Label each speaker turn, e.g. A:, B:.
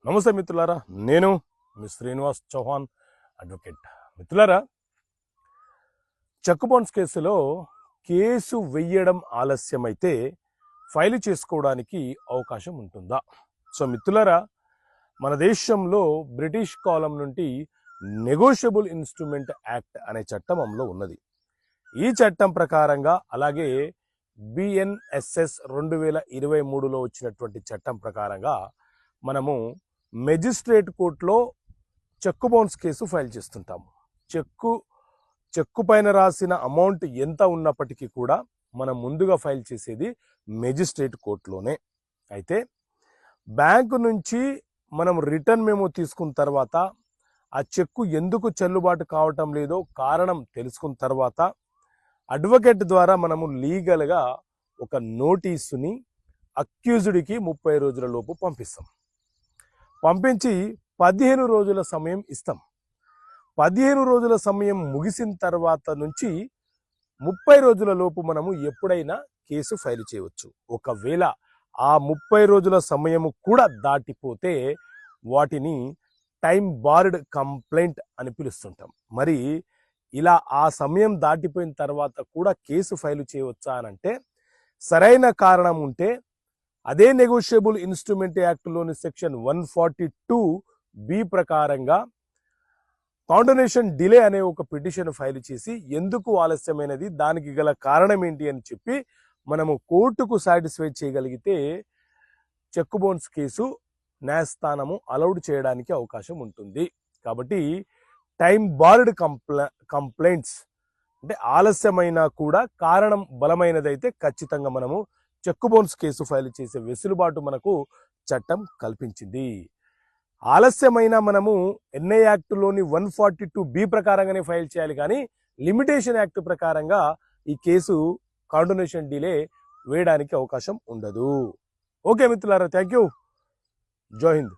A: నమస్తే మిత్రులారా, నేను మీ శ్రీనివాస్ చౌహాన్ అడ్వకేట్. మిత్రులారా, చెక్ బౌన్స్ కేసులో కేసు వెయ్యడం ఆలస్యమైతే ఫైల్ చేసుకోవడానికి అవకాశం ఉంటుందా? సో మిత్రులారా, మన దేశంలో బ్రిటిష్ కాలం నుండి నెగోషియబుల్ ఇన్స్ట్రుమెంట్ యాక్ట్ అనే చట్టం అమలులో ఉన్నది. ఈ చట్టం ప్రకారంగా, అలాగే బిఎన్ఎస్ఎస్ 2023లో వచ్చినటువంటి చట్టం ప్రకారంగా మనము మెజిస్ట్రేట్ కోర్టులో చెక్ బౌన్స్ కేసు ఫైల్ చేస్తుంటాము. చెక్కు పైన రాసిన అమౌంట్ ఎంత ఉన్నప్పటికీ కూడా మనం ముందుగా ఫైల్ చేసేది మెజిస్ట్రేట్ కోర్టులోనే. అయితే బ్యాంకు నుంచి మనం రిటర్న్ మెమో తీసుకున్న తర్వాత ఆ చెక్కు ఎందుకు చెల్లుబాటు కావటం లేదో కారణం తెలుసుకున్న తర్వాత అడ్వకేట్ ద్వారా మనము లీగల్గా ఒక నోటీసుని అక్యూజ్డ్కి 30 రోజుల లోపు పంపిస్తాం. పంపించి 15 రోజుల సమయం ఇస్తాం. 15 రోజుల సమయం ముగిసిన తర్వాత నుంచి 30 రోజుల లోపు మనము ఎప్పుడైనా కేసు ఫైల్ చేయవచ్చు. ఒకవేళ ఆ 30 రోజుల సమయము కూడా దాటిపోతే వాటిని టైం బార్డ్ కంప్లైంట్ అని పిలుస్తుంటాం. మరి ఇలా ఆ సమయం దాటిపోయిన తర్వాత కూడా కేసు ఫైల్ చేయవచ్చా అని అంటే, సరైన కారణం ఉంటే అదే నెగోషియబుల్ ఇన్స్ట్రుమెంట్ యాక్ట్లోని సెక్షన్ 142B ప్రకారంగా కాండోనేషన్ డిలే అనే ఒక పిటిషన్ ఫైల్ చేసి ఎందుకు ఆలస్యమైనది, దానికి గల కారణం ఏంటి అని చెప్పి మనము కోర్టుకు సాటిస్ఫై చేయగలిగితే చెక్ బౌన్స్ కేసు న్యాయస్థానము అలౌడ్ చేయడానికి అవకాశం ఉంటుంది. కాబట్టి టైం బార్డ్ కంప్లైంట్స్ అంటే ఆలస్యమైనా కూడా కారణం బలమైనదైతే ఖచ్చితంగా మనము చెక్ బౌన్స్ కేసు ఫైల్ చేసే వెసులుబాటు మనకు చట్టం కల్పించింది. ఆలస్యమైన మనము ఎన్ఐ యాక్ట్లోని 142B ప్రకారంగానే ఫైల్ చేయాలి, కానీ లిమిటేషన్ యాక్ట్ ప్రకారంగా ఈ కేసు కాండోనేషన్ డిలే వేయడానికి అవకాశం ఉండదు. ఓకే మిత్రులారా, థ్యాంక్ యూ. జై హింద్.